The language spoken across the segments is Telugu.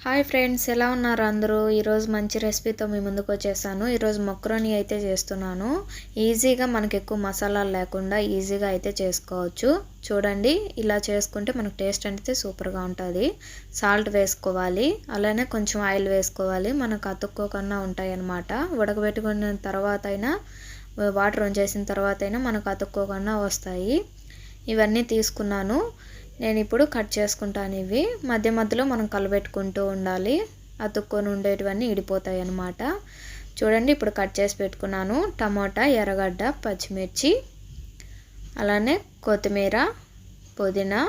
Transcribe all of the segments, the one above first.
హాయ్ ఫ్రెండ్స్, ఎలా ఉన్నారు అందరూ? ఈరోజు మంచి రెసిపీతో మీ ముందుకు వచ్చేసాను. ఈరోజు మక్రోనీ అయితే చేస్తున్నాను. ఈజీగా మనకు ఎక్కువ మసాలాలు లేకుండా ఈజీగా అయితే చేసుకోవచ్చు. చూడండి, ఇలా చేసుకుంటే మనకు టేస్ట్ అనేది సూపర్గా ఉంటుంది. సాల్ట్ వేసుకోవాలి, అలానే కొంచెం ఆయిల్ వేసుకోవాలి. మనకు అతుక్కోకుండా ఉంటాయి అన్నమాట. ఉడకబెట్టుకున్న తర్వాత అయినా వాటర్ వంచేసిన తర్వాత అయినా మనకు అతుక్కోకుండా వస్తాయి. ఇవన్నీ తీసుకున్నాను. నేను ఇప్పుడు కట్ చేసుకుంటాను. ఇవి మధ్య మధ్యలో మనం కలబెట్టుకుంటూ ఉండాలి. అతుక్కొని ఉండేటివన్నీ ఇడిపోతాయి అన్నమాట. చూడండి, ఇప్పుడు కట్ చేసి పెట్టుకున్నాను. టమోటా, ఎర్రగడ్డ, పచ్చిమిర్చి, అలానే కొత్తిమీర, పుదీనా,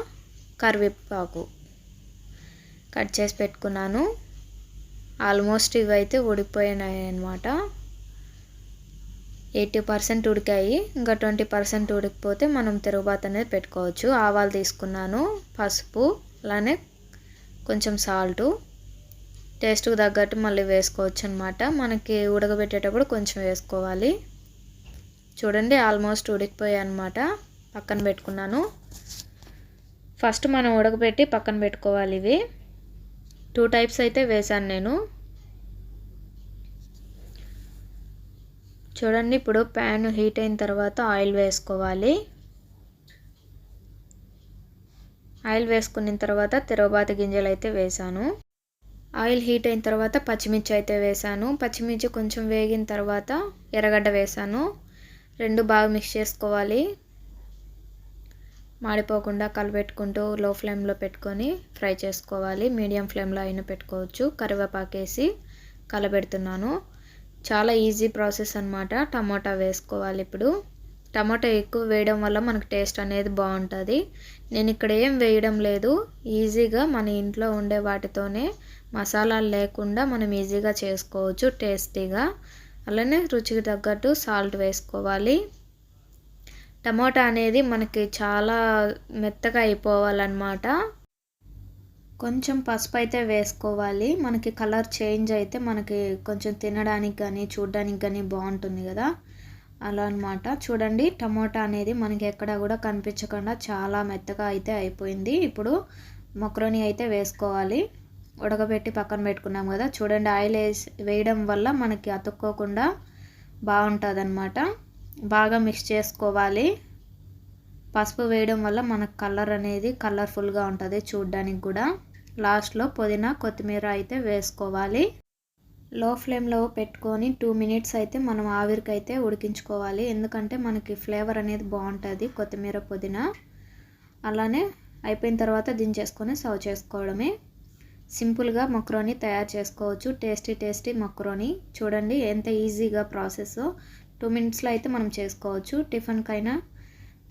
కరివేపాకు కట్ చేసి పెట్టుకున్నాను. ఆల్మోస్ట్ ఇవైతే ఉడికిపోయినాయి అన్నమాట. 80% ఉడికాయి. ఇంకా 20% ఉడికిపోతే మనం తిరుగుబాతు అనేది పెట్టుకోవచ్చు. ఆవాలు తీసుకున్నాను, పసుపు, అలానే కొంచెం సాల్టు, టేస్ట్కి తగ్గట్టు మళ్ళీ వేసుకోవచ్చు అన్నమాట. మనకి ఉడకబెట్టేటప్పుడు కొంచెం వేసుకోవాలి. చూడండి, ఆల్మోస్ట్ ఉడికిపోయాయి అన్నమాట. పక్కన పెట్టుకున్నాను. ఫస్ట్ మనం ఉడకబెట్టి పక్కన పెట్టుకోవాలి. ఇవి 2 టైప్స్ అయితే వేసాను నేను. చూడండి, ఇప్పుడు ప్యాన్ హీట్ అయిన తర్వాత ఆయిల్ వేసుకోవాలి. ఆయిల్ వేసుకున్న తర్వాత తిరుగుబాతు గింజలు అయితే వేసాను. ఆయిల్ హీట్ అయిన తర్వాత పచ్చిమిర్చి అయితే వేసాను. పచ్చిమిర్చి కొంచెం వేగిన తర్వాత ఎర్రగడ్డ వేసాను. రెండు బాగా మిక్స్ చేసుకోవాలి. మాడిపోకుండా కలబెట్టుకుంటూ లో ఫ్లేమ్లో పెట్టుకొని ఫ్రై చేసుకోవాలి. మీడియం ఫ్లేమ్లో అయినా పెట్టుకోవచ్చు. కరివేపాకు వేసి కలబెడుతున్నాను. చాలా ఈజీ ప్రాసెస్ అన్నమాట. టమాటా వేసుకోవాలి. ఇప్పుడు టమాటా ఎక్కువ వేయడం వల్ల మనకు టేస్ట్ అనేది బాగుంటుంది. నేను ఇక్కడ ఏం వేయడం లేదు. ఈజీగా మన ఇంట్లో ఉండే వాటితోనే, మసాలాలు లేకుండా మనం ఈజీగా చేసుకోవచ్చు టేస్టీగా. అలానే రుచికి తగ్గట్టు సాల్ట్ వేసుకోవాలి. టమాటా అనేది మనకి చాలా మెత్తగా అయిపోవాలన్నమాట. కొంచెం పసుపు అయితే వేసుకోవాలి. మనకి కలర్ చేంజ్ అయితే మనకి కొంచెం తినడానికి కానీ చూడడానికి కానీ బాగుంటుంది కదా, అలా అన్నమాట. చూడండి, టమోటా అనేది మనకి ఎక్కడ కూడా కనిపించకుండా చాలా మెత్తగా అయితే అయిపోయింది. ఇప్పుడు మక్రోనీ అయితే వేసుకోవాలి. ఉడకబెట్టి పక్కన పెట్టుకున్నాం కదా. చూడండి, ఆయిల్ వేయడం వల్ల మనకి అతుక్కోకుండా బాగుంటుంది అన్నమాట. బాగా మిక్స్ చేసుకోవాలి. పసుపు వేయడం వల్ల మనకు కలర్ అనేది కలర్ఫుల్గా ఉంటుంది చూడడానికి కూడా. లాస్ట్లో పుదీనా, కొత్తిమీర అయితే వేసుకోవాలి. లో ఫ్లేమ్లో పెట్టుకొని 2 మినిట్స్ అయితే మనం ఆవిరికి అయితే ఉడికించుకోవాలి. ఎందుకంటే మనకి ఫ్లేవర్ అనేది బాగుంటుంది కొత్తిమీర, పుదీనా. అలానే అయిపోయిన తర్వాత దించేసుకొని సర్వ్ చేసుకోవడమే. సింపుల్గా మక్రోనీ తయారు చేసుకోవచ్చు. టేస్టీ మక్రోనీ. చూడండి ఎంత ఈజీగా ప్రాసెస్. 2 మినిట్స్లో అయితే మనం చేసుకోవచ్చు. టిఫిన్కైనా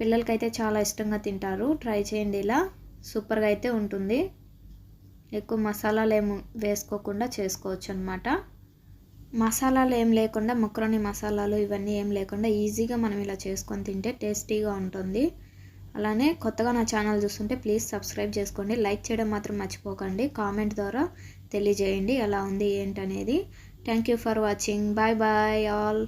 పిల్లలకైతే చాలా ఇష్టంగా తింటారు. ట్రై చేయండి, ఇలా సూపర్గా అయితే ఉంటుంది. ఎక్కువ మసాలాలు ఏం వేసుకోకుండా చేసుకోవచ్చు అన్నమాట. మసాలాలు ఏం లేకుండా, మక్రోనీ మసాలాలు ఇవన్నీ ఏం లేకుండా ఈజీగా మనం ఇలా చేసుకొని తింటే టేస్టీగా ఉంటుంది. అలానే కొత్తగా నా ఛానల్ చూస్తుంటే ప్లీజ్ సబ్స్క్రైబ్ చేసుకోండి. లైక్ చేయడం మాత్రం మర్చిపోకండి. కామెంట్ ద్వారా తెలియజేయండి ఎలా ఉంది ఏంటనేది. Thank you for watching. Bye bye all.